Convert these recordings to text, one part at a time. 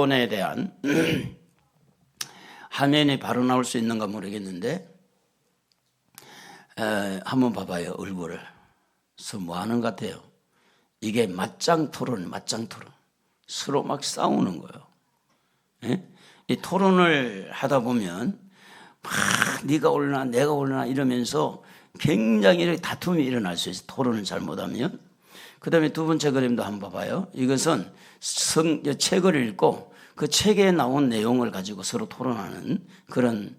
토론에 대한 화면이 바로 나올 수 있는가 모르겠는데 한번 봐봐요. 얼굴을. 그래서 뭐 하는 것 같아요? 이게 맞짱 토론. 서로 막 싸우는 거예요. 예? 이 토론을 하다 보면 막 네가 옳으나 내가 옳으나 이러면서 굉장히 이렇게 다툼이 일어날 수 있어요. 토론을 잘못하면. 그 다음에 두 번째 그림도 한번 봐봐요. 이것은 책을 읽고 그 책에 나온 내용을 가지고 서로 토론하는 그런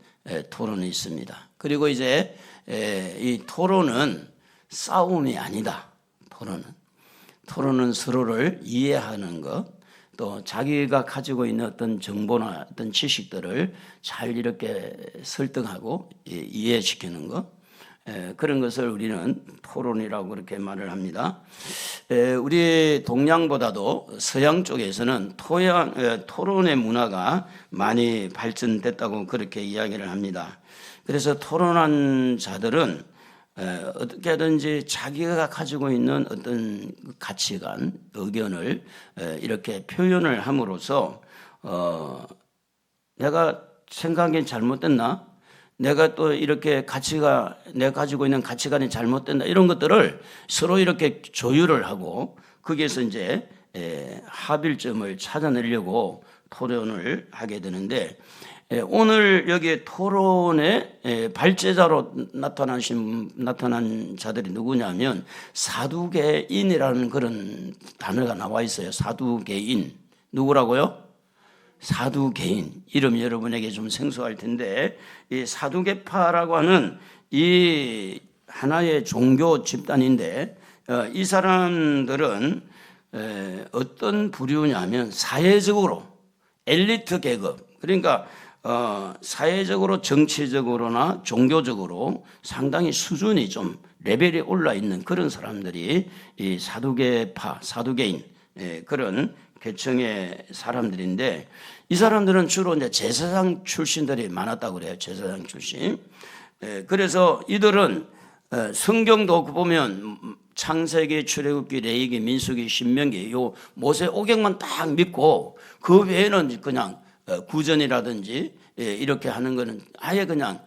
토론이 있습니다. 그리고 이제 이 토론은 싸움이 아니다. 토론은 서로를 이해하는 것, 또 자기가 가지고 있는 어떤 정보나 어떤 지식들을 잘 이렇게 설득하고 이해시키는 것, 그런 것을 우리는 토론이라고 그렇게 말을 합니다. 우리 동양보다도 서양 쪽에서는 토론의 문화가 많이 발전됐다고 그렇게 이야기를 합니다. 그래서 토론한 자들은 어떻게든지 자기가 가지고 있는 어떤 가치관, 의견을 이렇게 표현을 함으로써 내가 생각이 잘못됐나? 내가 또 이렇게 내가 가지고 있는 가치관이 잘못됐나? 이런 것들을 서로 이렇게 조율을 하고 거기에서 이제 합일점을 찾아내려고 토론을 하게 되는데, 오늘 여기 토론의 발제자로 나타난 자들이 누구냐면 사두개인이라는 그런 단어가 나와 있어요. 사두개인. 누구라고요? 사두개인. 이름이 여러분에게 좀 생소할 텐데, 이 사두개파라고 하는 이 하나의 종교 집단인데, 이 사람들은 어떤 부류냐면 사회적으로 엘리트 계급, 그러니까 사회적으로 정치적으로나 종교적으로 상당히 수준이 좀 레벨이 올라 있는 그런 사람들이 이 사두개파, 사두개인 그런 계층의 사람들인데, 이 사람들은 주로 이제 제사장 출신들이 많았다고 그래요. 제사장 출신. 그래서 이들은 성경도 보면 창세기, 출애굽기, 레위기, 민수기, 신명기 요 모세 오경만 딱 믿고 그 외에는 그냥 구전이라든지 이렇게 하는 거는 아예 그냥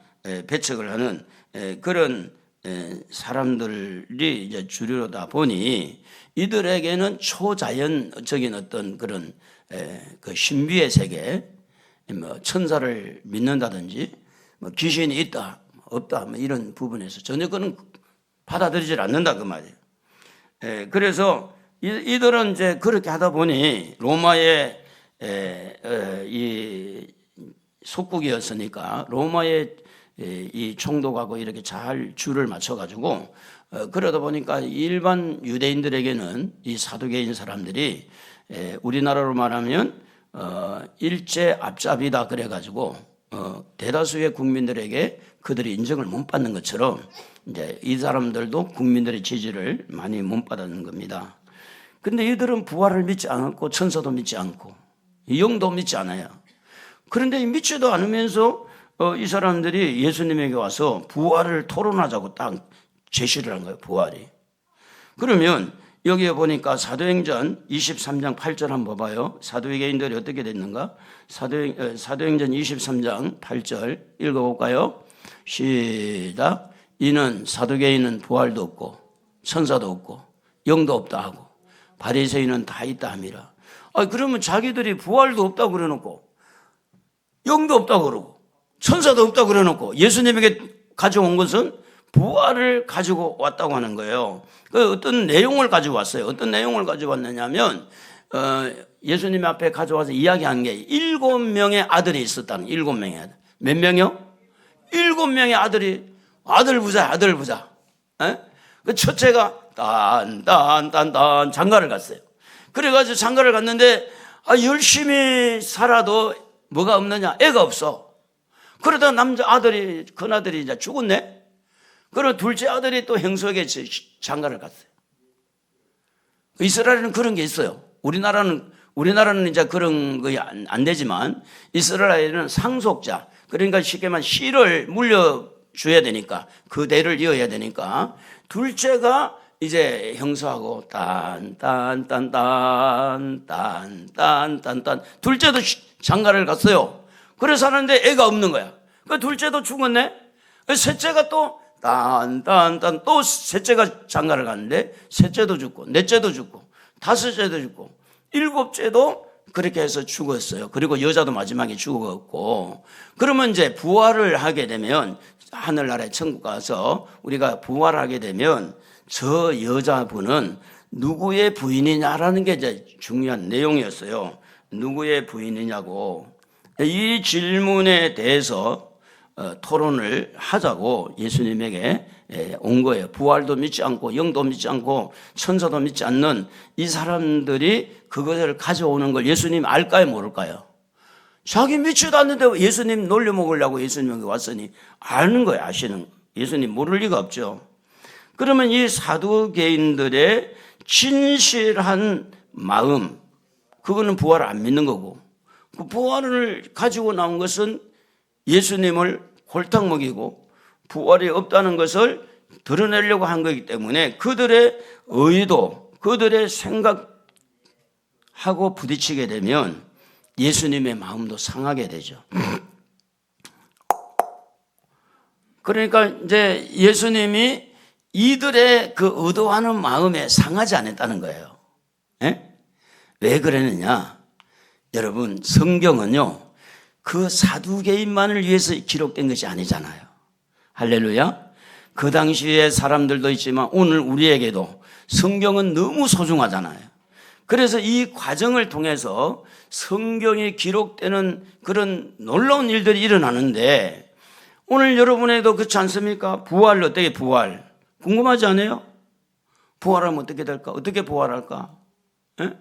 배척을 하는 그런 사람들이 이제 주류로다 보니 이들에게는 초자연적인 어떤 그런 그 신비의 세계, 뭐 천사를 믿는다든지 뭐 귀신이 있다 없다 뭐 이런 부분에서 전혀 그는 받아들이질 않는다 그 말이에요. 그래서 이들은 이제 그렇게 하다 보니 로마의 이 속국이었으니까 로마의 이 총독하고 이렇게 잘 줄을 맞춰가지고 그러다 보니까 일반 유대인들에게는 이 사두개인 사람들이 우리나라로 말하면 일제 앞잡이다 그래가지고 대다수의 국민들에게 그들이 인정을 못 받는 것처럼 이제 이 사람들도 국민들의 지지를 많이 못 받는 겁니다. 근데 이들은 부활을 믿지 않았고 천사도 믿지 않고 영도 믿지 않아요. 그런데 믿지도 않으면서 이 사람들이 예수님에게 와서 부활을 토론하자고 딱 제시를 한 거예요. 부활이. 그러면 여기에 보니까 사도행전 23장 8절 한번 봐봐요. 사두개인들이 어떻게 됐는가? 사도행전 23장 8절 읽어볼까요? 시작. 이는 사두개인은 부활도 없고 천사도 없고 영도 없다 하고 바리새인은 다 있다 함이라. 그러면 자기들이 부활도 없다고 그래놓고 영도 없다고 그러고 천사도 없다고 그래놓고 예수님에게 가져온 것은 부활을 가지고 왔다고 하는 거예요. 어떤 내용을 가지고 왔어요. 어떤 내용을 가지고 왔느냐면 예수님 앞에 가져와서 이야기한 게 7명의 아들이 있었다는. 7명의 아들. 몇 명이요? 7명의 아들이 아들 부자. 그 첫째가 딴 장가를 갔어요. 그래가지고 장가를 갔는데 열심히 살아도 뭐가 없느냐? 애가 없어. 그러다 큰 아들이 이제 죽었네. 그리고 둘째 아들이 또 행석에 장가를 갔어요. 이스라엘은 그런 게 있어요. 우리나라는 이제 그런 거 안 되지만 이스라엘은 상속자, 그러니까 쉽게 말하면 씨를 물려줘야 되니까 그 대를 이어야 되니까 둘째가 이제 형수하고 딴 둘째도 장가를 갔어요. 그래서 하는데 애가 없는 거야. 그 둘째도 죽었네. 셋째가 또 또 셋째가 장가를 갔는데 셋째도 죽고 넷째도 죽고 다섯째도 죽고 일곱째도 그렇게 해서 죽었어요. 그리고 여자도 마지막에 죽었고, 그러면 이제 부활을 하게 되면 하늘나라에 천국 가서 우리가 부활하게 되면 저 여자분은 누구의 부인이냐라는 게 이제 중요한 내용이었어요. 누구의 부인이냐고. 이 질문에 대해서 토론을 하자고 예수님에게 온 거예요. 부활도 믿지 않고 영도 믿지 않고 천사도 믿지 않는 이 사람들이 그것을 가져오는 걸 예수님 알까요 모를까요? 자기 믿지도 않는데 예수님 놀려먹으려고 예수님에게 왔으니 아는 거예요. 아시는 예수님 모를 리가 없죠. 그러면 이 사두개인들의 진실한 마음, 그거는 부활을 안 믿는 거고, 그 부활을 가지고 나온 것은 예수님을 홀딱 먹이고 부활이 없다는 것을 드러내려고 한 거기 때문에 그들의 의도, 그들의 생각하고 부딪히게 되면 예수님의 마음도 상하게 되죠. 그러니까 이제 예수님이 이들의 그 의도하는 마음에 상하지 않았다는 거예요. 예? 왜 그랬느냐? 여러분, 성경은요, 그 사두개인만을 위해서 기록된 것이 아니잖아요. 할렐루야. 그 당시에 사람들도 있지만 오늘 우리에게도 성경은 너무 소중하잖아요. 그래서 이 과정을 통해서 성경이 기록되는 그런 놀라운 일들이 일어나는데, 오늘 여러분에도 그렇지 않습니까? 부활, 어떻게 부활? 궁금하지 않아요? 부활하면 어떻게 될까? 어떻게 부활할까? 예?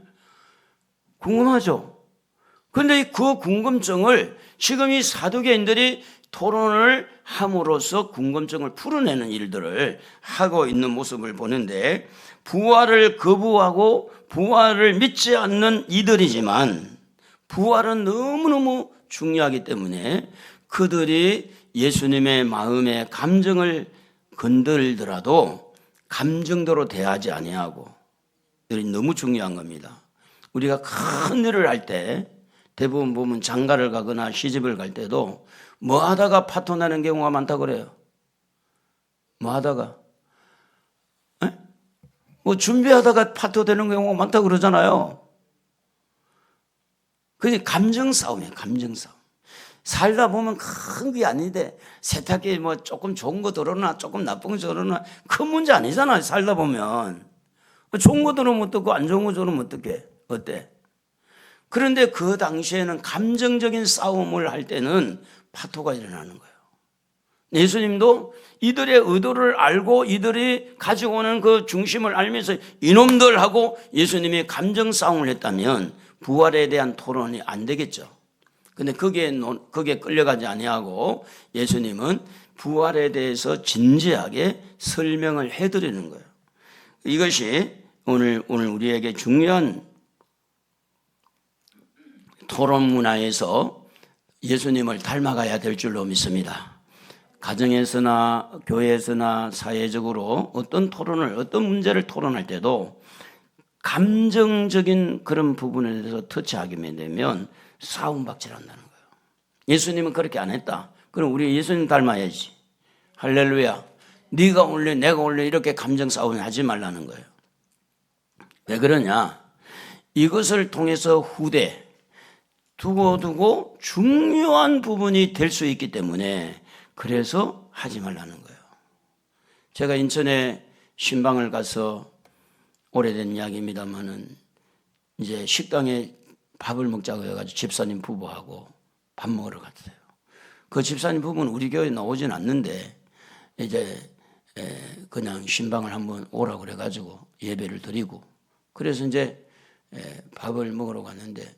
궁금하죠? 그런데 그 궁금증을 지금 이 사두개인들이 토론을 함으로써 궁금증을 풀어내는 일들을 하고 있는 모습을 보는데, 부활을 거부하고 부활을 믿지 않는 이들이지만 부활은 너무너무 중요하기 때문에 그들이 예수님의 마음의 감정을 건들더라도 감정대로 대하지 아니하고, 이들이 너무 중요한 겁니다. 우리가 큰 일을 할 때 대부분 보면 장가를 가거나 시집을 갈 때도 뭐 하다가 파토 나는 경우가 많다고 그래요. 뭐 하다가 뭐 준비하다가 파토 되는 경우가 많다고 그러잖아요. 그게 감정 싸움이에요. 감정 싸움. 살다 보면 큰 게 아닌데 세탁기 뭐 조금 좋은 거 들어오나 조금 나쁜 거 들어오나 큰 문제 아니잖아요. 살다 보면 좋은 거 들어오면 어떡고 안 좋은 거 들어오면 어떡해? 어때? 그런데 그 당시에는 감정적인 싸움을 할 때는 파토가 일어나는 거예요. 예수님도 이들의 의도를 알고 이들이 가지고 오는 그 중심을 알면서 이놈들하고 예수님이 감정 싸움을 했다면 부활에 대한 토론이 안 되겠죠. 근데 거기에 끌려가지 아니하고 예수님은 부활에 대해서 진지하게 설명을 해드리는 거예요. 이것이 오늘 우리에게 중요한 토론 문화에서 예수님을 닮아가야 될 줄로 믿습니다. 가정에서나 교회에서나 사회적으로 어떤 토론을, 어떤 문제를 토론할 때도 감정적인 그런 부분에 대해서 터치하게 되면 싸움박질 한다는 거예요. 예수님은 그렇게 안 했다. 그럼 우리 예수님 닮아야지. 할렐루야. 네가 올래 내가 올래 이렇게 감정 싸움을 하지 말라는 거예요. 왜 그러냐? 이것을 통해서 후대 두고 중요한 부분이 될 수 있기 때문에 그래서 하지 말라는 거예요. 제가 인천에 신방을 가서 오래된 이야기입니다만은 이제 식당에 밥을 먹자고 해가지고 집사님 부부하고 밥 먹으러 갔어요. 그 집사님 부부는 우리 교회에 나오진 않는데 이제 그냥 신방을 한번 오라고 그래가지고 예배를 드리고, 그래서 이제 밥을 먹으러 갔는데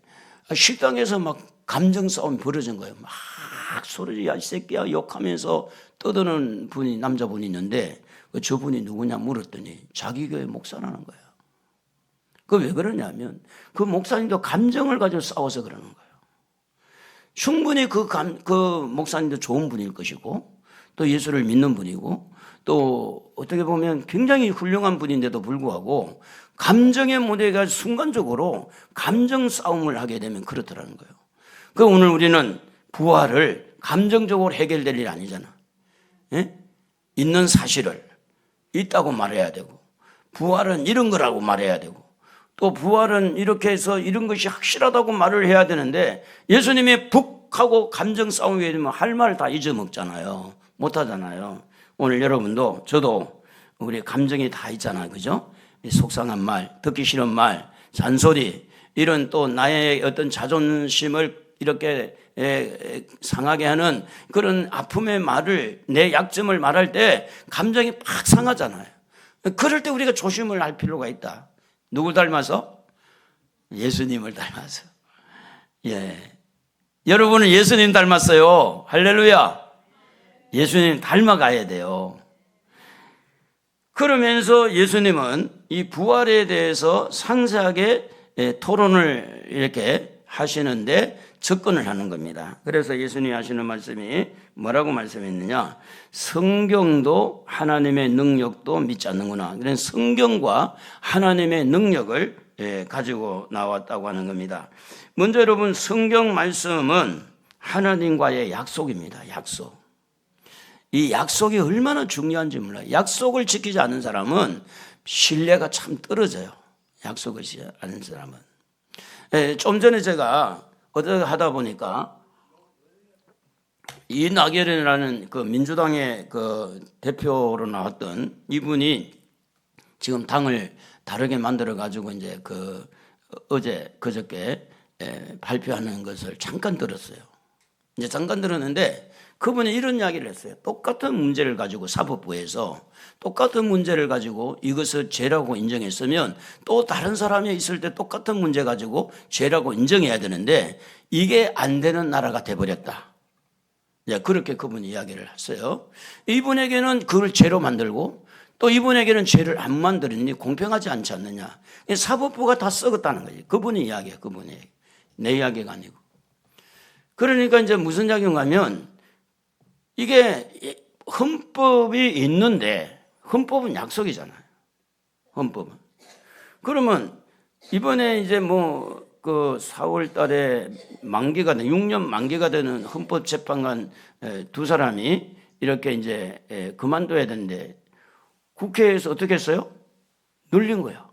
식당에서 막 감정 싸움이 벌어진 거예요. 막 소리, 야, 이 새끼야, 욕하면서 떠드는 분이, 남자분이 있는데 저분이 누구냐 물었더니 자기 교회 목사라는 거예요. 그 왜 그러냐면 그 목사님도 감정을 가지고 싸워서 그러는 거예요. 충분히 그 목사님도 좋은 분일 것이고 또 예수를 믿는 분이고 또 어떻게 보면 굉장히 훌륭한 분인데도 불구하고 감정의 무대가 순간적으로 감정 싸움을 하게 되면 그렇더라는 거예요. 그 오늘 우리는 부활을 감정적으로 해결될 일이 아니잖아. 예? 있는 사실을 있다고 말해야 되고 부활은 이런 거라고 말해야 되고 또 부활은 이렇게 해서 이런 것이 확실하다고 말을 해야 되는데 예수님이 북하고 감정 싸움이 되면 할 말 다 잊어먹잖아요. 못하잖아요. 오늘 여러분도 저도 우리 감정이 다 있잖아요. 그죠? 속상한 말, 듣기 싫은 말, 잔소리 이런 또 나의 어떤 자존심을 이렇게 상하게 하는 그런 아픔의 말을 내 약점을 말할 때 감정이 팍 상하잖아요. 그럴 때 우리가 조심을 할 필요가 있다. 누굴 닮아서? 예수님을 닮아서. 예. 여러분은 예수님 닮았어요. 할렐루야. 예수님 닮아가야 돼요. 그러면서 예수님은 이 부활에 대해서 상세하게 토론을 이렇게 하시는데 접근을 하는 겁니다. 그래서 예수님이 하시는 말씀이 뭐라고 말씀했느냐? 성경도 하나님의 능력도 믿지 않는구나. 그래서 성경과 하나님의 능력을 가지고 나왔다고 하는 겁니다. 먼저 여러분 성경 말씀은 하나님과의 약속입니다. 약속. 이 약속이 얼마나 중요한지 몰라요. 약속을 지키지 않는 사람은 신뢰가 참 떨어져요. 약속을 지키지 않는 사람은. 좀 전에 제가 어떻게 하다 보니까 이낙연이라는 그 민주당의 그 대표로 나왔던 이분이 지금 당을 다르게 만들어 가지고 이제 그 어제 그저께 발표하는 것을 잠깐 들었어요. 이제 잠깐 들었는데 그분이 이런 이야기를 했어요. 똑같은 문제를 가지고 사법부에서 똑같은 문제를 가지고 이것을 죄라고 인정했으면 또 다른 사람이 있을 때 똑같은 문제 가지고 죄라고 인정해야 되는데 이게 안 되는 나라가 돼버렸다. 그렇게 그분이 이야기를 했어요. 이분에게는 그걸 죄로 만들고 또 이분에게는 죄를 안 만들었니 공평하지 않지 않느냐. 사법부가 다 썩었다는 거지. 그분이 이야기야. 그분이. 내 이야기가 아니고. 그러니까 이제 무슨 작용가 하면 이게 헌법이 있는데 헌법은 약속이잖아요. 헌법은. 그러면 이번에 이제 뭐 그 4월 달에 만기가 된 6년 만기가 되는 헌법재판관 두 사람이 이렇게 이제 그만둬야 되는데 국회에서 어떻게 했어요? 늘린 거야.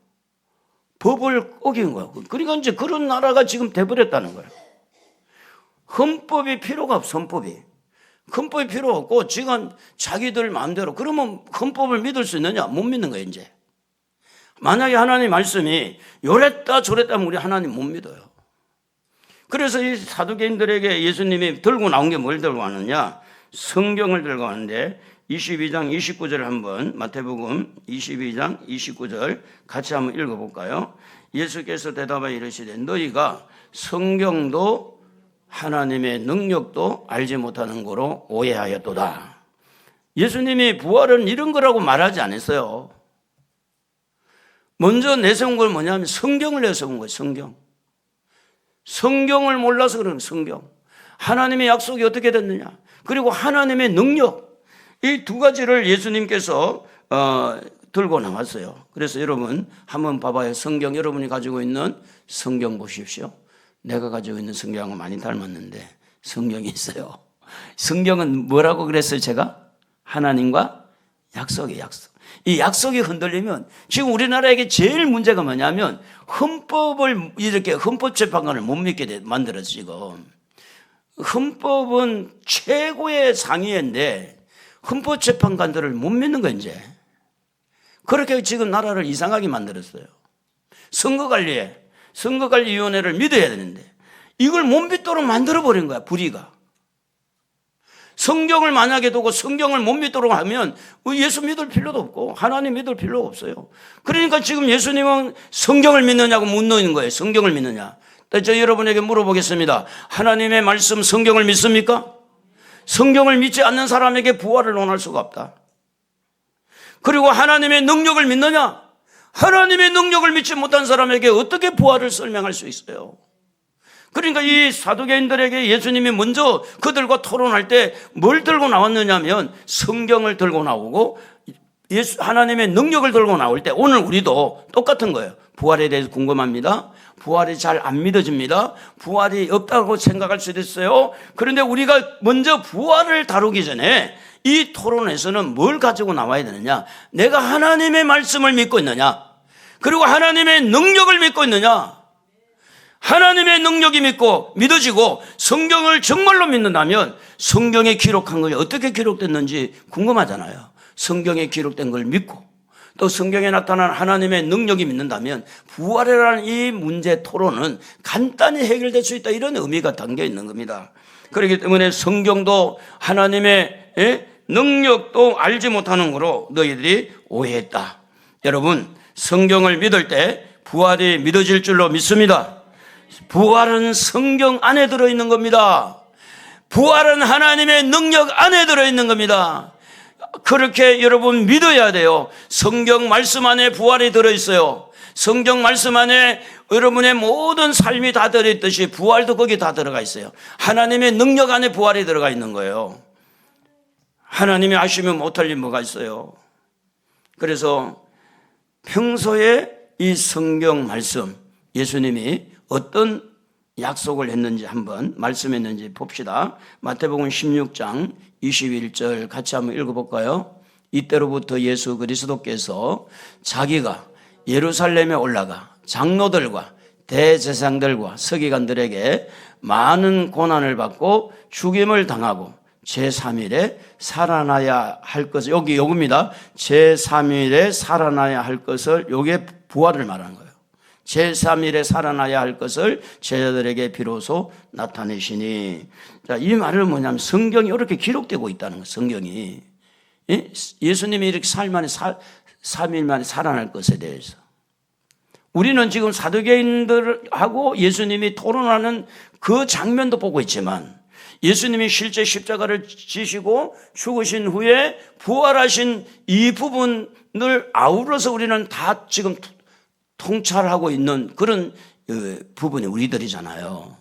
법을 어긴 거야. 그러니까 이제 그런 나라가 지금 돼버렸다는 거야. 헌법이 필요가 없어. 헌법이 필요 없고 지금 자기들 마음대로. 그러면 헌법을 믿을 수 있느냐? 못 믿는 거예요 이제. 만약에 하나님 말씀이 요랬다 저랬다 하면 우리 하나님 못 믿어요. 그래서 이 사두개인들에게 예수님이 들고 나온 게 뭘 들고 가느냐? 성경을 들고 가는데 22장 29절 한번 마태복음 22장 29절 같이 한번 읽어볼까요? 예수께서 대답하여 이르시되 너희가 성경도 하나님의 능력도 알지 못하는 거로 오해하였도다. 예수님이 부활은 이런 거라고 말하지 않았어요. 먼저 내세운 걸 뭐냐면 성경을 내세운 거예요. 성경을 몰라서 그런 성경. 하나님의 약속이 어떻게 됐느냐. 그리고 하나님의 능력. 이 두 가지를 예수님께서 들고 나왔어요. 그래서 여러분 한번 봐봐요. 성경 여러분이 가지고 있는 성경 보십시오. 내가 가지고 있는 성경하고 많이 닮았는데 성경이 있어요. 성경은 뭐라고 그랬어요 제가? 하나님과 약속이에요. 약속. 이 약속이 흔들리면 지금 우리나라에게 제일 문제가 뭐냐면 헌법을 이렇게 헌법재판관을 못 믿게 만들어서 지금 헌법은 최고의 상위인데 헌법재판관들을 못 믿는 거 이제 그렇게 지금 나라를 이상하게 만들었어요. 선거관리위원회를 믿어야 되는데 이걸 못 믿도록 만들어버린 거야. 불의가. 성경을 만약에 두고 성경을 못 믿도록 하면 예수 믿을 필요도 없고 하나님 믿을 필요가 없어요. 그러니까 지금 예수님은 성경을 믿느냐고 묻는 거예요. 성경을 믿느냐. 저 여러분에게 물어보겠습니다. 하나님의 말씀 성경을 믿습니까? 성경을 믿지 않는 사람에게 부활을 논할 수가 없다. 그리고 하나님의 능력을 믿느냐? 하나님의 능력을 믿지 못한 사람에게 어떻게 부활을 설명할 수 있어요? 그러니까 이 사두개인들에게 예수님이 먼저 그들과 토론할 때 뭘 들고 나왔느냐면 성경을 들고 나오고 하나님의 능력을 들고 나올 때 오늘 우리도 똑같은 거예요. 부활에 대해서 궁금합니다. 부활이 잘 안 믿어집니다. 부활이 없다고 생각할 수도 있어요. 그런데 우리가 먼저 부활을 다루기 전에 이 토론에서는 뭘 가지고 나와야 되느냐? 내가 하나님의 말씀을 믿고 있느냐? 그리고 하나님의 능력을 믿고 있느냐? 하나님의 능력이 믿어지고 성경을 정말로 믿는다면 성경에 기록한 것이 어떻게 기록됐는지 궁금하잖아요. 성경에 기록된 걸 믿고 또 성경에 나타난 하나님의 능력이 믿는다면 부활이라는 이 문제 토론은 간단히 해결될 수 있다, 이런 의미가 담겨 있는 겁니다. 그렇기 때문에 성경도 하나님의 능력도 알지 못하는 거로 너희들이 오해했다. 여러분, 성경을 믿을 때 부활이 믿어질 줄로 믿습니다. 부활은 성경 안에 들어있는 겁니다. 부활은 하나님의 능력 안에 들어있는 겁니다. 그렇게 여러분 믿어야 돼요. 성경 말씀 안에 부활이 들어있어요. 성경 말씀 안에 여러분의 모든 삶이 다 들어있듯이 부활도 거기 다 들어가 있어요. 하나님의 능력 안에 부활이 들어가 있는 거예요. 하나님이 아시면 못할 일 뭐가 있어요. 그래서 평소에 이 성경 말씀, 예수님이 어떤 약속을 했는지 한번 말씀했는지 봅시다. 마태복음 16장 21절 같이 한번 읽어볼까요? 이때로부터 예수 그리스도께서 자기가 예루살렘에 올라가 장로들과 대제사장들과 서기관들에게 많은 고난을 받고 죽임을 당하고 제3일에 살아나야 할 것을, 요겁니다. 제3일에 살아나야 할 것을, 요게 부활을 말하는 거예요. 제3일에 살아나야 할 것을 제자들에게 비로소 나타내시니. 자, 이 말은 뭐냐면 성경이 이렇게 기록되고 있다는 거예요. 성경이. 예수님이 이렇게 3일 만에 살아날 것에 대해서. 우리는 지금 사두개인들하고 예수님이 토론하는 그 장면도 보고 있지만 예수님이 실제 십자가를 지시고 죽으신 후에 부활하신 이 부분을 아우러서 우리는 다 지금 통찰하고 있는 그런 부분이 우리들이잖아요.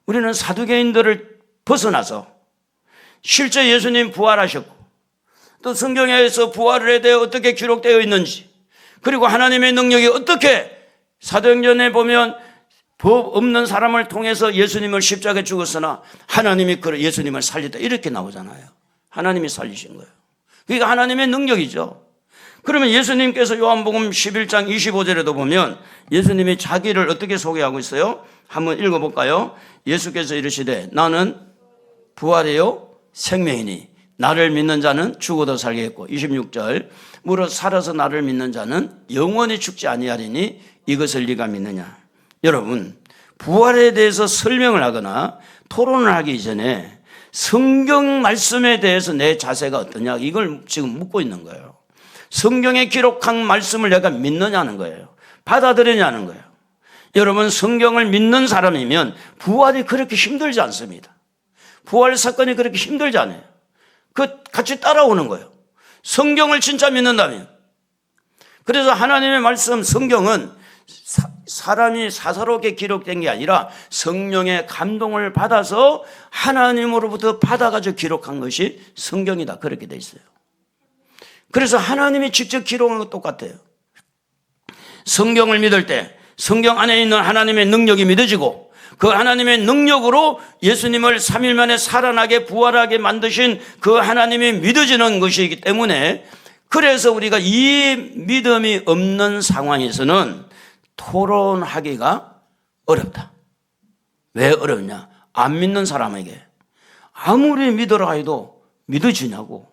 우리는 사두개인들을 벗어나서 실제 예수님 부활하셨고 또 성경에서 부활에 대해 어떻게 기록되어 있는지, 그리고 하나님의 능력이 어떻게, 사도행전에 보면 법 없는 사람을 통해서 예수님을 십자가에 죽었으나 하나님이 예수님을 살렸다, 이렇게 나오잖아요. 하나님이 살리신 거예요. 그게 하나님의 능력이죠. 그러면 예수님께서 요한복음 11장 25절에도 보면 예수님이 자기를 어떻게 소개하고 있어요? 한번 읽어볼까요? 예수께서 이르시되 나는 부활이요 생명이니 나를 믿는 자는 죽어도 살겠고, 26절 무릇 살아서 나를 믿는 자는 영원히 죽지 아니하리니 이것을 네가 믿느냐. 여러분, 부활에 대해서 설명을 하거나 토론을 하기 전에 성경 말씀에 대해서 내 자세가 어떠냐, 이걸 지금 묻고 있는 거예요. 성경에 기록한 말씀을 내가 믿느냐는 거예요. 받아들이냐는 거예요. 여러분, 성경을 믿는 사람이면 부활이 그렇게 힘들지 않습니다. 부활 사건이 그렇게 힘들지 않아요. 같이 따라오는 거예요. 성경을 진짜 믿는다면. 그래서 하나님의 말씀, 성경은 사람이 사사롭게 기록된 게 아니라 성령의 감동을 받아서 하나님으로부터 받아가지고 기록한 것이 성경이다, 그렇게 돼 있어요. 그래서 하나님이 직접 기록한 것 똑같아요. 성경을 믿을 때 성경 안에 있는 하나님의 능력이 믿어지고 그 하나님의 능력으로 예수님을 3일 만에 살아나게 부활하게 만드신 그 하나님이 믿어지는 것이기 때문에, 그래서 우리가 이 믿음이 없는 상황에서는 토론하기가 어렵다. 왜 어렵냐? 안 믿는 사람에게 아무리 믿으라 해도 믿어지냐고.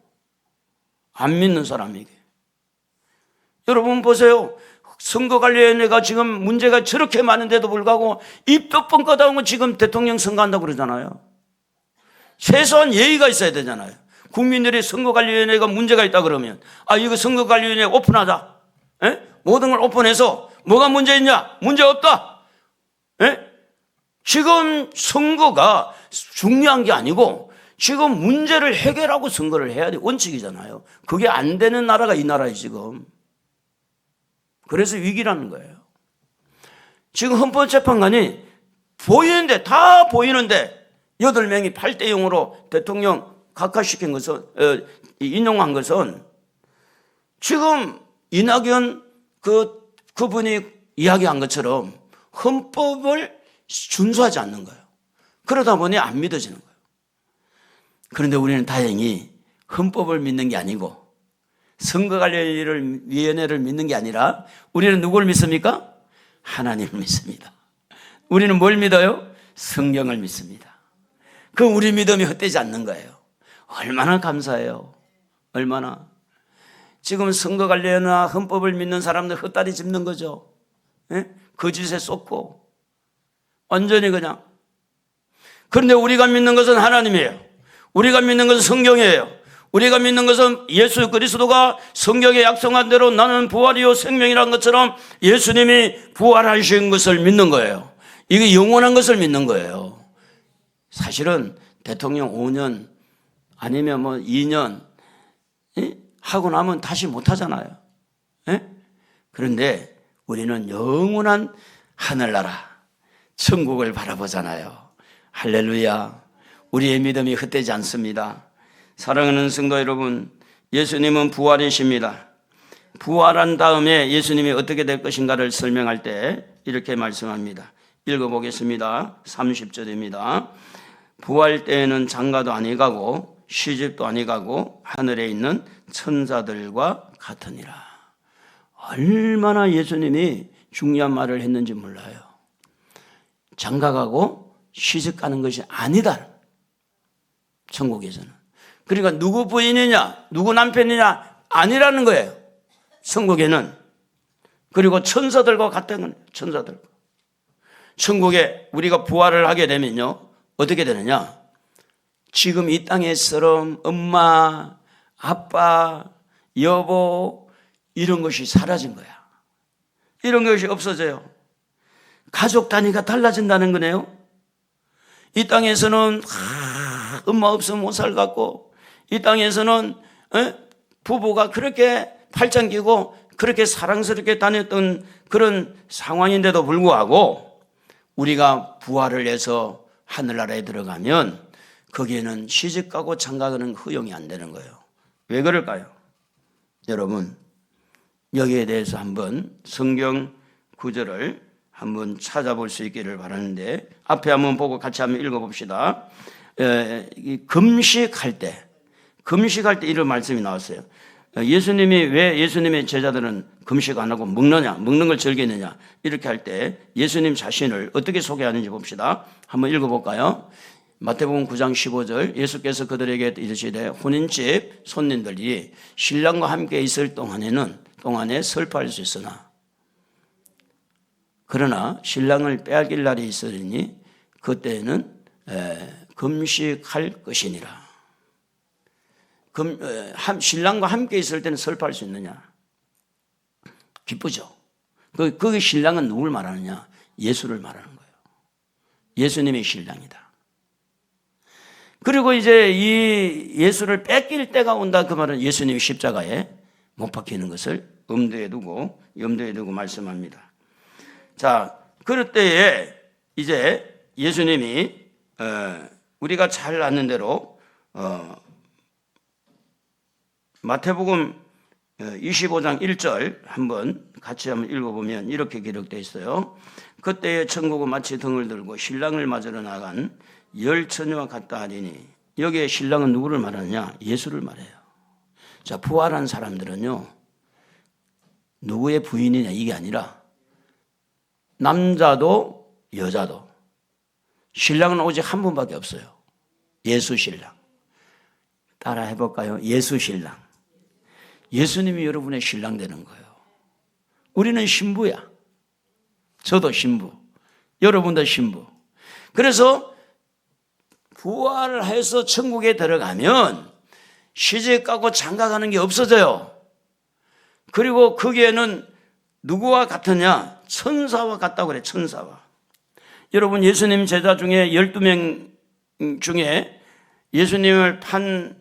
안 믿는 사람에게. 여러분 보세요. 선거관리위원회가 지금 문제가 저렇게 많은데도 불구하고 입 몇 번 꺼다오면 지금 대통령 선거한다고 그러잖아요. 최소한 예의가 있어야 되잖아요. 국민들이 선거관리위원회가 문제가 있다 그러면 이거 선거관리위원회 오픈하자. 모든 걸 오픈해서 뭐가 문제 있냐? 문제 없다. 지금 선거가 중요한 게 아니고 지금 문제를 해결하고 선거를 해야 돼. 원칙이잖아요. 그게 안 되는 나라가 이 나라예요, 지금. 그래서 위기라는 거예요. 지금 헌법재판관이 보이는데, 다 보이는데 8명이 8대0으로 대통령 각하시킨 것은, 인용한 것은 지금 이낙연 그분이 이야기한 것처럼 헌법을 준수하지 않는 거예요. 그러다 보니 안 믿어지는 거예요. 그런데 우리는 다행히 헌법을 믿는 게 아니고 선거관리위원회를 믿는 게 아니라 우리는 누구를 믿습니까? 하나님을 믿습니다. 우리는 뭘 믿어요? 성경을 믿습니다. 그 우리 믿음이 헛되지 않는 거예요. 얼마나 감사해요. 얼마나. 지금 선거관리위원회나 헌법을 믿는 사람들 헛다리 짚는 거죠. 예? 거짓에 쏟고 완전히 그냥. 그런데 우리가 믿는 것은 하나님이에요. 우리가 믿는 것은 성경이에요. 우리가 믿는 것은 예수 그리스도가 성경에 약속한 대로 나는 부활이요 생명이라는 것처럼 예수님이 부활하신 것을 믿는 거예요. 이게 영원한 것을 믿는 거예요. 사실은 대통령 5년 아니면 2년 하고 나면 다시 못 하잖아요. 그런데 우리는 영원한 하늘나라 천국을 바라보잖아요. 할렐루야. 우리의 믿음이 헛되지 않습니다. 사랑하는 성도 여러분, 예수님은 부활이십니다. 부활한 다음에 예수님이 어떻게 될 것인가를 설명할 때 이렇게 말씀합니다. 읽어보겠습니다. 30절입니다. 부활 때에는 장가도 아니가고 시집도 아니가고 하늘에 있는 천사들과 같으니라. 얼마나 예수님이 중요한 말을 했는지 몰라요. 장가가고 시집 가는 것이 아니다. 천국에서는. 그러니까 누구 부인이냐 누구 남편이냐 아니라는 거예요. 천국에는. 그리고 천사들과 같은 건 천사들. 천국에 우리가 부활을 하게 되면요 어떻게 되느냐, 지금 이 땅에처럼 엄마 아빠 여보 이런 것이 사라진 거야. 이런 것이 없어져요. 가족 단위가 달라진다는 거네요. 이 땅에서는 엄마 없으면 못 살겠고, 이 땅에서는 부부가 그렇게 팔짱 끼고 그렇게 사랑스럽게 다녔던 그런 상황인데도 불구하고 우리가 부활을 해서 하늘나라에 들어가면 거기에는 시집가고 장가가는 허용이 안 되는 거예요. 왜 그럴까요? 여러분 여기에 대해서 한번 성경 구절을 한번 찾아볼 수 있기를 바라는데, 앞에 한번 보고 같이 한번 읽어봅시다. 금식할 때 이런 말씀이 나왔어요. 예수님이 왜 예수님의 제자들은 금식 안 하고 먹는 걸 즐기느냐, 이렇게 할 때 예수님 자신을 어떻게 소개하는지 봅시다. 한번 읽어볼까요? 마태복음 9장 15절, 예수께서 그들에게 이르시되 혼인집 손님들이 신랑과 함께 있을 동안에 슬퍼할 수 있으나 그러나 신랑을 빼앗길 날이 있으리니 그때는 금식할 것이니라. 신랑과 함께 있을 때는 슬퍼할 수 있느냐? 기쁘죠. 거기 신랑은 누굴 말하느냐? 예수를 말하는 거예요. 예수님의 신랑이다. 그리고 이제 이 예수를 뺏길 때가 온다, 그 말은 예수님이 십자가에 못 박히는 것을 염두에 두고 말씀합니다. 자, 그럴 때에 이제 예수님이 우리가 잘 아는 대로 마태복음 25장 1절 같이 한번 읽어보면 이렇게 기록되어 있어요. 그때의 천국은 마치 등을 들고 신랑을 맞으러 나간 10처녀와 같다 하리니, 여기에 신랑은 누구를 말하느냐? 예수를 말해요. 자, 부활한 사람들은요 누구의 부인이냐 이게 아니라 남자도 여자도 신랑은 오직 한 분밖에 없어요. 예수 신랑. 따라 해볼까요? 예수 신랑. 예수님이 여러분의 신랑 되는 거예요. 우리는 신부야. 저도 신부, 여러분도 신부. 그래서 부활을 해서 천국에 들어가면 시집가고 장가가는 게 없어져요. 그리고 거기에는 누구와 같으냐? 천사와 같다고 그래. 천사와. 여러분 예수님 제자 중에 12명 중에 예수님을 판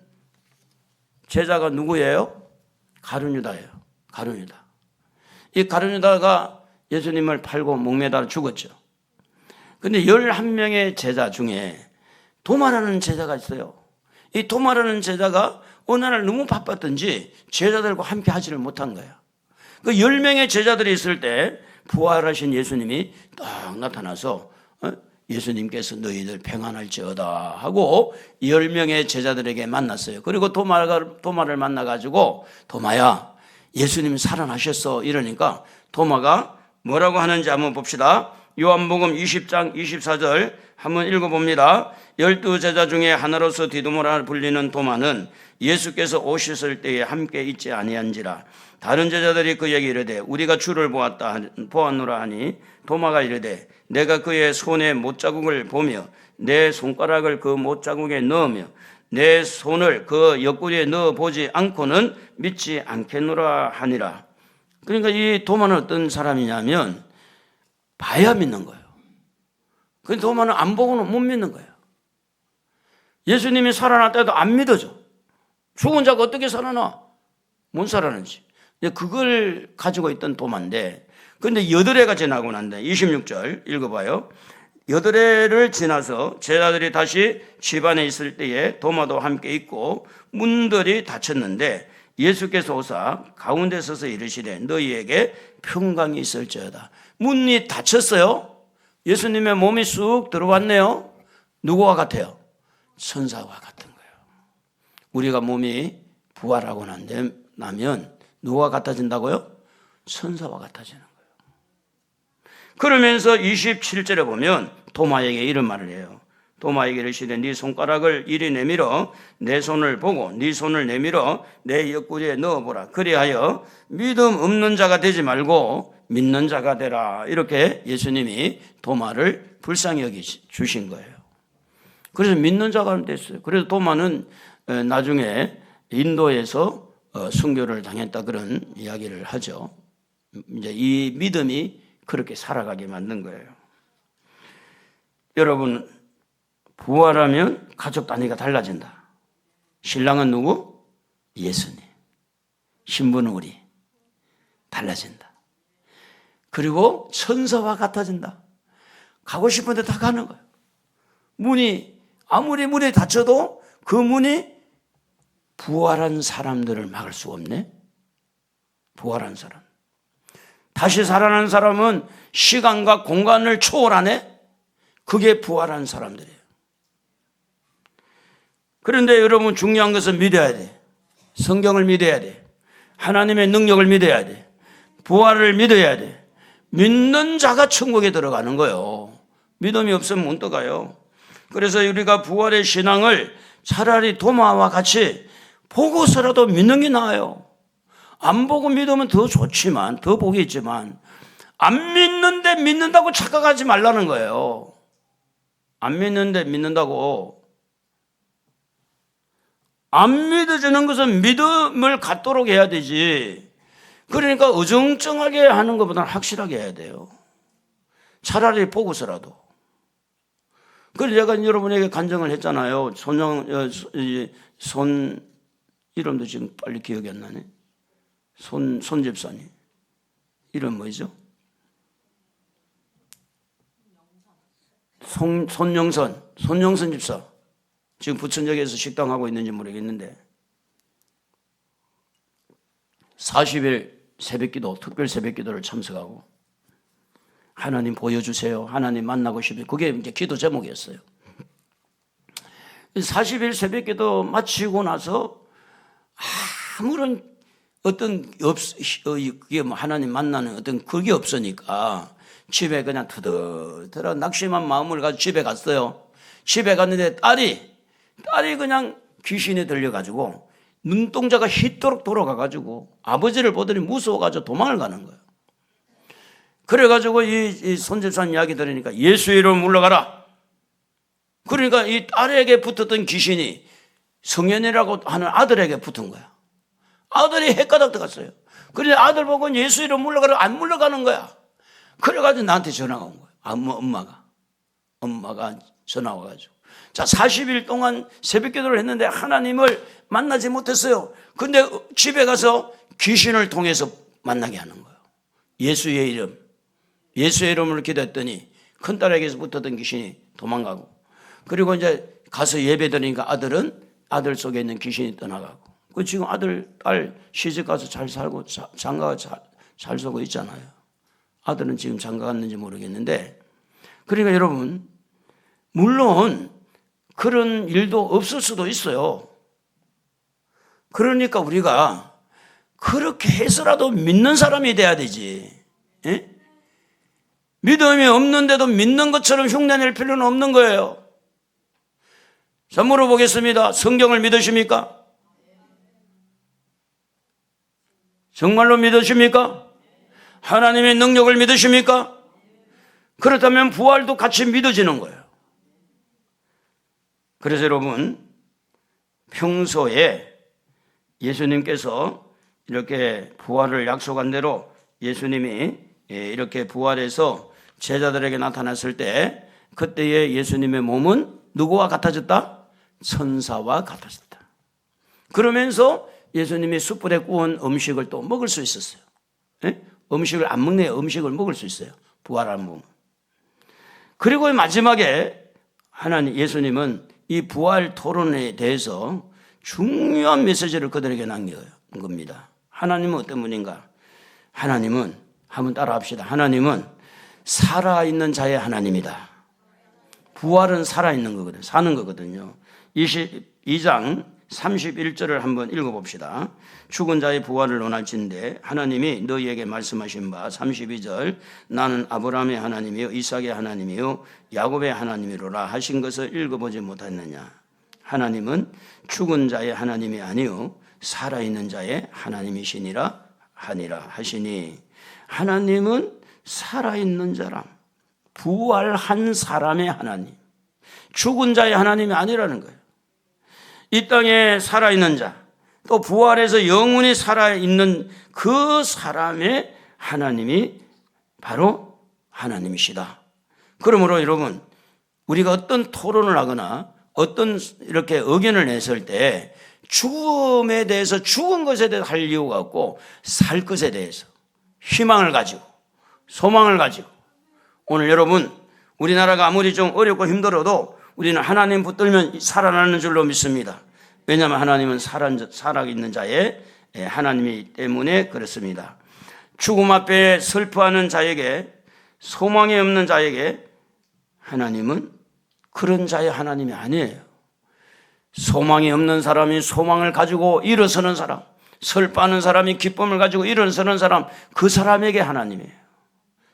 제자가 누구예요? 가룟유다예요. 가룟유다. 이 가룟유다가 예수님을 팔고 목매달아 죽었죠. 근데 11명의 제자 중에 도마라는 제자가 있어요. 이 도마라는 제자가 어느 날 너무 바빴던지 제자들과 함께 하지를 못한 거야. 그 10명의 제자들이 있을 때 부활하신 예수님이 딱 나타나서 예수님께서 너희들 평안할지어다 하고 10명의 제자들에게 만났어요. 그리고 도마를 만나가지고 도마야, 예수님 살아나셨어 이러니까 도마가 뭐라고 하는지 한번 봅시다. 요한복음 20장 24절 한번 읽어봅니다. 12제자 중에 하나로서 디두모라 불리는 도마는 예수께서 오셨을 때에 함께 있지 아니한지라. 다른 제자들이 그에게 이르되 우리가 주를 보았노라 하니 도마가 이르되 내가 그의 손에 못자국을 보며 내 손가락을 그 못자국에 넣으며 내 손을 그 옆구리에 넣어보지 않고는 믿지 않겠노라 하니라. 그러니까 이 도마는 어떤 사람이냐면 봐야 믿는 거예요. 그 도마는 안 보고는 못 믿는 거예요. 예수님이 살아났다 해도 안 믿어져. 죽은 자가 어떻게 살아나? 못 살아나지. 그걸 가지고 있던 도마인데, 그런데 여드레가 지나고 난다. 26절 읽어봐요. 여드레를 지나서 제자들이 다시 집안에 있을 때에 도마도 함께 있고 문들이 닫혔는데 예수께서 오사 가운데 서서 이르시되 너희에게 평강이 있을지어다. 문이 닫혔어요. 예수님의 몸이 쑥 들어왔네요. 누구와 같아요? 천사와 같은 거예요. 우리가 몸이 부활하고 나면 누구와 같아진다고요? 천사와 같아지는 거예요. 그러면서 27절에 보면 도마에게 이런 말을 해요. 도마에게 이르시되 네 손가락을 이리 내밀어 내 손을 보고 네 손을 내밀어 내 옆구리에 넣어보라. 그리하여 믿음 없는 자가 되지 말고 믿는 자가 되라. 이렇게 예수님이 도마를 불쌍히 여기 주신 거예요. 그래서 믿는 자가 됐어요. 그래서 도마는 나중에 인도에서 순교를 당했다 그런 이야기를 하죠. 이제 이 믿음이 그렇게 살아가게 만든 거예요. 여러분, 부활하면 가족 단위가 달라진다. 신랑은 누구? 예수님. 신부는 우리. 달라진다. 그리고 천사와 같아진다. 가고 싶은데 다 가는 거예요. 아무리 문이 닫혀도 그 문이 부활한 사람들을 막을 수 없네. 부활한 사람. 다시 살아난 사람은 시간과 공간을 초월하네. 그게 부활한 사람들이에요. 그런데 여러분 중요한 것은 믿어야 돼. 성경을 믿어야 돼. 하나님의 능력을 믿어야 돼. 부활을 믿어야 돼. 믿는 자가 천국에 들어가는 거예요. 믿음이 없으면 못 들어가요. 그래서 우리가 부활의 신앙을 차라리 도마와 같이 보고서라도 믿는 게 나아요. 안 보고 믿으면 더 좋지만, 더 복이 있지만, 안 믿는데 믿는다고 착각하지 말라는 거예요. 안 믿는데 믿는다고. 안 믿어지는 것은 믿음을 갖도록 해야 되지. 그러니까 어정쩡하게 하는 것보다는 확실하게 해야 돼요. 차라리 보고서라도. 그래서 제가 여러분에게 간증을 했잖아요. 손 이름도 지금 빨리 기억이 안 나네. 손 집사님. 이름 뭐죠? 손영선 집사. 지금 부천역에서 식당하고 있는지 모르겠는데 40일 새벽기도, 특별 새벽기도를 참석하고 하나님 보여주세요. 하나님 만나고 싶어요. 그게 이제 기도 제목이었어요. 40일 새벽기도 마치고 나서 아무런 어떤 그게 뭐 하나님 만나는 어떤 그게 없으니까 집에 그냥 터득터득 낙심한 마음을 가지고 집에 갔어요. 집에 갔는데 딸이 그냥 귀신에 들려가지고 눈동자가 휘도록 돌아가가지고 아버지를 보더니 무서워가지고 도망을 가는 거예요. 그래가지고 이 손집사님 이야기 들으니까 예수의 이름으로 물러가라. 그러니까 이 딸에게 붙었던 귀신이 성현이라고 하는 아들에게 붙은 거야. 아들이 헷가닥 들어갔어요. 그런데 아들 보고 예수 이름 물러가라. 안 물러가는 거야. 그래가지고 나한테 전화가 온 거예요. 엄마가 전화 와가지고. 자, 40일 동안 새벽 기도를 했는데 하나님을 만나지 못했어요. 근데 집에 가서 귀신을 통해서 만나게 하는 거예요. 예수의 이름으로 기도했더니 큰딸에게서 붙었던 귀신이 도망가고, 그리고 이제 가서 예배 드리니까 아들은 아들 속에 있는 귀신이 떠나가고, 그 지금 아들, 딸 시집 가서 잘 살고 장가 잘 서고 있잖아요. 아들은 지금 장가 갔는지 모르겠는데, 그러니까 여러분, 물론 그런 일도 없을 수도 있어요. 그러니까 우리가 그렇게 해서라도 믿는 사람이 돼야 되지. 예? 믿음이 없는데도 믿는 것처럼 흉내낼 필요는 없는 거예요. 자, 물어보겠습니다. 성경을 믿으십니까? 정말로 믿으십니까? 하나님의 능력을 믿으십니까? 그렇다면 부활도 같이 믿어지는 거예요. 그래서 여러분, 평소에 예수님께서 이렇게 부활을 약속한 대로 예수님이 이렇게 부활해서 제자들에게 나타났을 때, 그때의 예수님의 몸은 누구와 같아졌다? 천사와 같아졌다. 그러면서 예수님이 숯불에 구운 음식을 또 먹을 수 있었어요. 예? 음식을 안 먹네, 음식을 먹을 수 있어요. 부활한 몸. 그리고 마지막에 예수님은 이 부활 토론에 대해서 중요한 메시지를 그들에게 남긴 겁니다. 하나님은 어떤 분인가? 하나님은, 한번 따라 합시다. 하나님은 살아있는 자의 하나님이다. 부활은 살아있는 거거든요. 사는 거거든요. 22장 31절을 한번 읽어봅시다. 죽은 자의 부활을 원할진대 하나님이 너희에게 말씀하신 바 32절 나는 아브라함의 하나님이요 이삭의 하나님이요 야곱의 하나님이로라 하신 것을 읽어보지 못했느냐. 하나님은 죽은 자의 하나님이 아니요 살아있는 자의 하나님이시니라 하니라 하시니, 하나님은 살아있는 사람, 부활한 사람의 하나님, 죽은 자의 하나님이 아니라는 거예요. 이 땅에 살아있는 자, 또 부활해서 영원히 살아있는 그 사람의 하나님이 바로 하나님이시다. 그러므로 여러분, 우리가 어떤 토론을 하거나 어떤 이렇게 의견을 냈을 때 죽음에 대해서, 죽은 것에 대해서 할 이유가 없고 살 것에 대해서 희망을 가지고 소망을 가지고, 오늘 여러분, 우리나라가 아무리 좀 어렵고 힘들어도 우리는 하나님 붙들면 살아나는 줄로 믿습니다. 왜냐하면 하나님은 살아있는 자의 하나님이기 때문에 그렇습니다. 죽음 앞에 슬퍼하는 자에게, 소망이 없는 자에게 하나님은 그런 자의 하나님이 아니에요. 소망이 없는 사람이 소망을 가지고 일어서는 사람, 슬퍼하는 사람이 기쁨을 가지고 일어서는 사람, 그 사람에게 하나님이에요.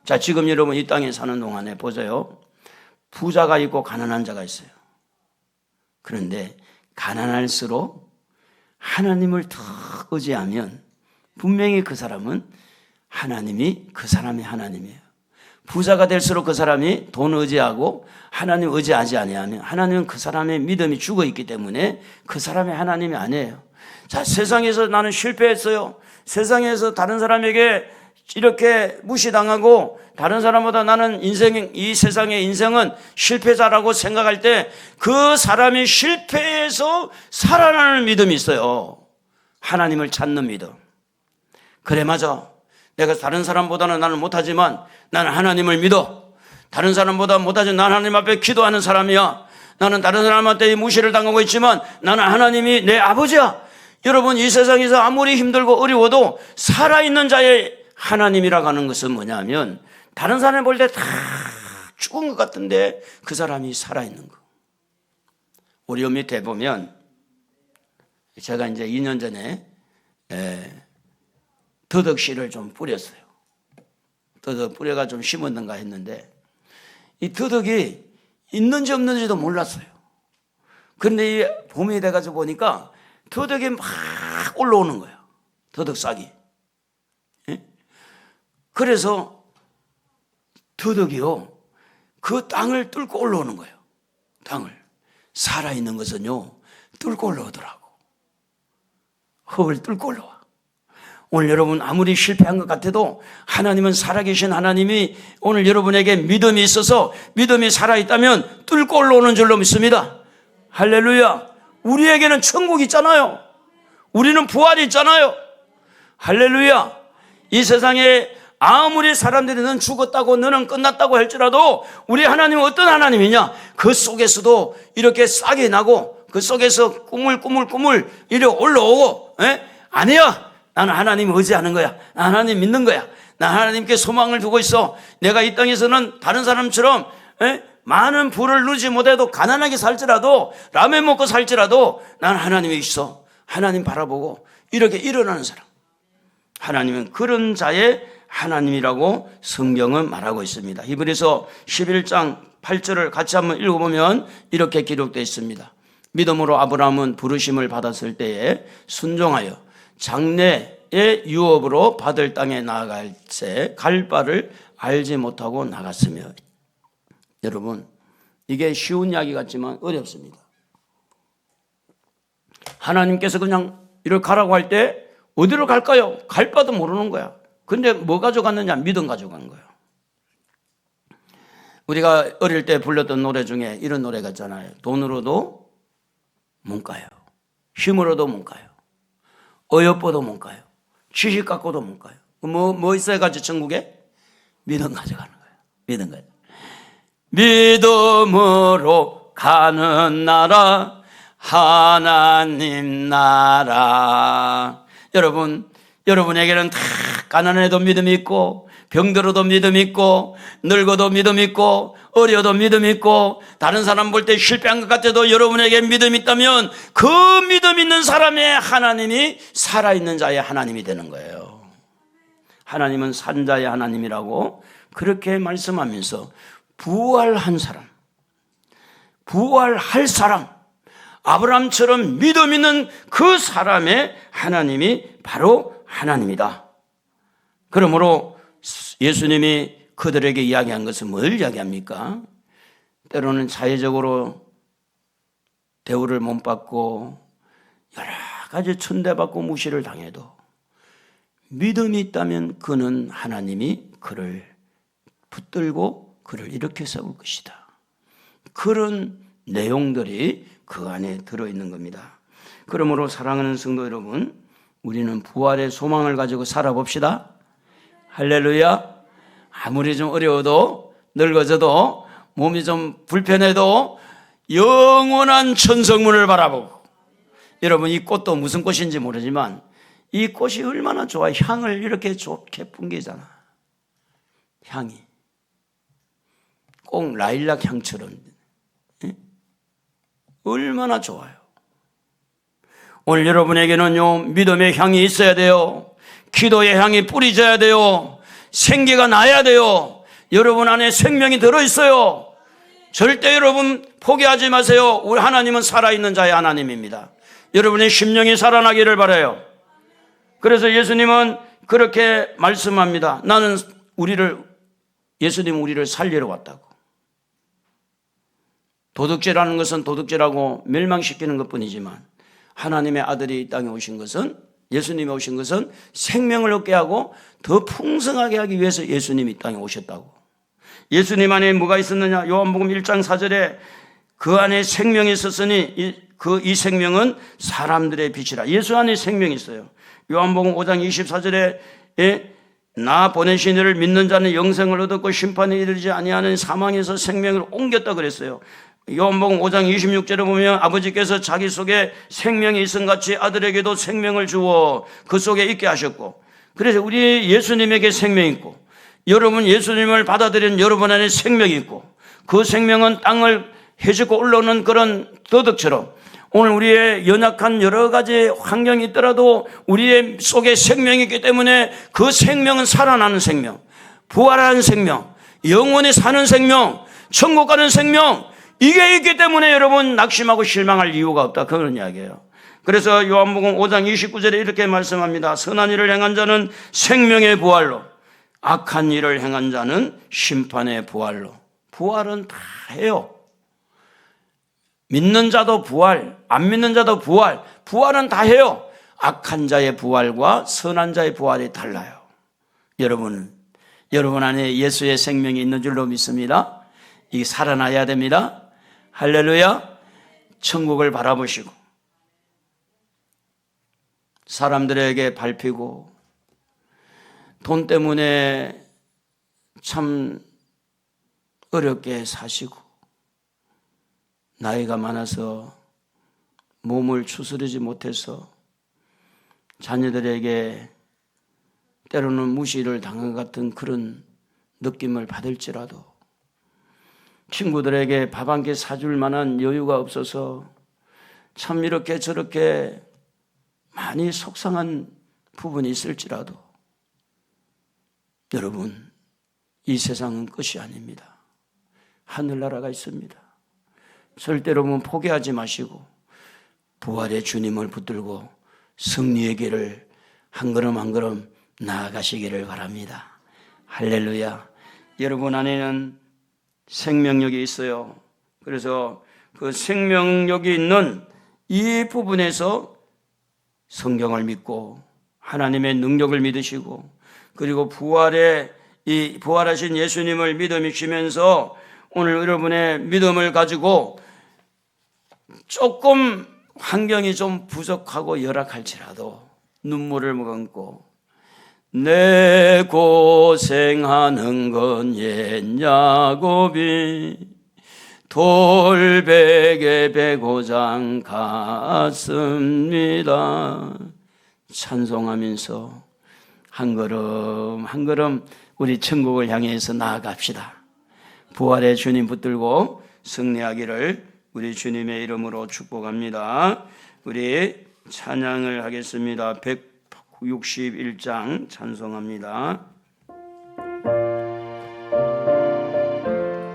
자, 지금 여러분 이 땅에 사는 동안에 보세요. 부자가 있고 가난한 자가 있어요. 그런데 가난할수록 하나님을 더 의지하면 분명히 그 사람은 하나님이 그 사람의 하나님이에요. 부자가 될수록 그 사람이 돈 의지하고 하나님 의지하지 아니하면 하나님은 그 사람의 믿음이 죽어 있기 때문에 그 사람의 하나님이 아니에요. 자, 세상에서 나는 실패했어요. 세상에서 다른 사람에게 이렇게 무시당하고 다른 사람보다 나는 이 세상의 인생은 실패자라고 생각할 때 그 사람이 실패해서 살아나는 믿음이 있어요. 하나님을 찾는 믿음. 그래, 맞아. 내가 다른 사람보다는 나는 못하지만 나는 하나님을 믿어. 다른 사람보다 못하지만 나는 하나님 앞에 기도하는 사람이야. 나는 다른 사람한테 무시를 당하고 있지만 나는 하나님이 내 아버지야. 여러분, 이 세상에서 아무리 힘들고 어려워도 살아있는 자의 하나님이라고 하는 것은 뭐냐면, 다른 사람을 볼 때 다 죽은 것 같은데 그 사람이 살아있는 거. 우리 요 밑에 보면 제가 이제 2년 전에 더덕씨를 좀 뿌렸어요. 더덕 뿌려가 좀 심었는가 했는데 이 더덕이 있는지 없는지도 몰랐어요. 그런데 이 봄이 돼가지고 보니까 더덕이 막 올라오는 거예요. 더덕 싹이. 그래서 더덕이요, 그 땅을 뚫고 올라오는 거예요. 땅을. 살아있는 것은요, 뚫고 올라오더라고. 흙을 뚫고 올라와. 오늘 여러분 아무리 실패한 것 같아도 하나님은 살아계신 하나님이 오늘 여러분에게 믿음이 있어서, 믿음이 살아있다면 뚫고 올라오는 줄로 믿습니다. 할렐루야. 우리에게는 천국이 있잖아요. 우리는 부활이 있잖아요. 할렐루야. 이 세상에 아무리 사람들이 너는 죽었다고 너는 끝났다고 할지라도 우리 하나님은 어떤 하나님이냐? 그 속에서도 이렇게 싹이 나고 그 속에서 꿈을 이리 올라오고, 아니야, 나는 하나님 의지하는 거야. 나 하나님 믿는 거야. 나 하나님께 소망을 두고 있어. 내가 이 땅에서는 다른 사람처럼 많은 부를 누리지 못해도 가난하게 살지라도 라면 먹고 살지라도 난 하나님이 있어. 하나님 바라보고 이렇게 일어나는 사람, 하나님은 그런 자의 하나님이라고 성경은 말하고 있습니다. 히브리서 11장 8절을 같이 한번 읽어보면 이렇게 기록되어 있습니다. 믿음으로 아브라함은 부르심을 받았을 때에 순종하여 장래의 유업으로 받을 땅에 나아갈 새 갈 바를 알지 못하고 나갔으며. 여러분, 이게 쉬운 이야기 같지만 어렵습니다. 하나님께서 그냥 이렇게 가라고 할 때 어디로 갈까요? 갈 바도 모르는 거야. 근데 뭐 가져갔느냐? 믿음 가져간 거예요. 우리가 어릴 때 불렀던 노래 중에 이런 노래가 있잖아요. 돈으로도 못 가요. 힘으로도 못 가요. 어여뻐도 못 가요. 지식 갖고도 못 가요. 뭐 있어야지 천국에? 믿음 가져가는 거예요. 믿음 가져. 믿음으로 가는 나라, 하나님 나라. 여러분에게는 다 가난해도 믿음이 있고, 병들어도 믿음이 있고, 늙어도 믿음이 있고, 어려도 믿음이 있고, 다른 사람 볼 때 실패한 것 같아도 여러분에게 믿음이 있다면 그 믿음 있는 사람의 하나님이 살아있는 자의 하나님이 되는 거예요. 하나님은 산자의 하나님이라고 그렇게 말씀하면서 부활한 사람, 부활할 사람, 아브라함처럼 믿음 있는 그 사람의 하나님이 바로 하나님이다. 그러므로 예수님이 그들에게 이야기한 것은 뭘 이야기합니까? 때로는 사회적으로 대우를 못 받고 여러 가지 천대받고 무시를 당해도 믿음이 있다면 그는 하나님이 그를 붙들고 그를 일으켜 세울 것이다. 그런 내용들이 그 안에 들어있는 겁니다. 그러므로 사랑하는 성도 여러분, 우리는 부활의 소망을 가지고 살아봅시다. 할렐루야. 아무리 좀 어려워도, 늙어져도, 몸이 좀 불편해도 영원한 천성문을 바라보고, 여러분 이 꽃도 무슨 꽃인지 모르지만 이 꽃이 얼마나 좋아. 향을 이렇게 좋게 풍기잖아. 향이 꼭 라일락 향처럼 얼마나 좋아요. 오늘 여러분에게는요, 믿음의 향이 있어야 돼요. 기도의 향이 뿌리져야 돼요. 생기가 나야 돼요. 여러분 안에 생명이 들어있어요. 절대 여러분 포기하지 마세요. 우리 하나님은 살아있는 자의 하나님입니다. 여러분의 심령이 살아나기를 바라요. 그래서 예수님은 그렇게 말씀합니다. 나는 예수님은 우리를 살리러 왔다고. 도둑질하는 것은 도둑질하고 멸망시키는 것뿐이지만 하나님의 아들이 이 땅에 오신 것은, 예수님이 오신 것은 생명을 얻게 하고 더 풍성하게 하기 위해서 예수님이 이 땅에 오셨다고. 예수님 안에 뭐가 있었느냐? 요한복음 1장 4절에 그 안에 생명이 있었으니 이 생명은 사람들의 빛이라. 예수 안에 생명이 있어요. 요한복음 5장 24절에 나 보내신 이를 믿는 자는 영생을 얻었고 심판에 이르지 아니하는 사망에서 생명을 옮겼다 그랬어요. 요한복음 5장 26절에 보면 아버지께서 자기 속에 생명이 있음 같이 아들에게도 생명을 주어 그 속에 있게 하셨고, 그래서 우리 예수님에게 생명이 있고, 여러분 예수님을 받아들인 여러분 안에 생명이 있고, 그 생명은 땅을 헤집고 올라오는 그런 더덕처럼 오늘 우리의 연약한 여러 가지 환경이 있더라도 우리의 속에 생명이 있기 때문에 그 생명은 살아나는 생명, 부활하는 생명, 영원히 사는 생명, 천국 가는 생명, 이게 있기 때문에 여러분 낙심하고 실망할 이유가 없다, 그런 이야기예요. 그래서 요한복음 5장 29절에 이렇게 말씀합니다. 선한 일을 행한 자는 생명의 부활로, 악한 일을 행한 자는 심판의 부활로. 부활은 다 해요. 믿는 자도 부활, 안 믿는 자도 부활, 부활은 다 해요. 악한 자의 부활과 선한 자의 부활이 달라요. 여러분 안에 예수의 생명이 있는 줄로 믿습니다. 이게 살아나야 됩니다. 할렐루야. 천국을 바라보시고 사람들에게 밟히고 돈 때문에 참 어렵게 사시고 나이가 많아서 몸을 추스르지 못해서 자녀들에게 때로는 무시를 당한 것 같은 그런 느낌을 받을지라도 친구들에게 밥 한 끼 사줄 만한 여유가 없어서 참 이렇게 저렇게 많이 속상한 부분이 있을지라도 여러분, 이 세상은 끝이 아닙니다. 하늘나라가 있습니다. 절대로 포기하지 마시고 부활의 주님을 붙들고 승리의 길을 한 걸음 한 걸음 나아가시기를 바랍니다. 할렐루야. 여러분 안에는 생명력이 있어요. 그래서 그 생명력이 있는 이 부분에서 성경을 믿고 하나님의 능력을 믿으시고 그리고 부활하신 예수님을 믿으시면서 오늘 여러분의 믿음을 가지고 조금 환경이 좀 부족하고 열악할지라도 눈물을 머금고 내 고생하는 건 옛 야곱이 돌베개 베고장 갔습니다. 찬송하면서 한 걸음 한 걸음 우리 천국을 향해서 나아갑시다. 부활의 주님 붙들고 승리하기를 우리 주님의 이름으로 축복합니다. 우리 찬양을 하겠습니다. 161장 찬송합니다.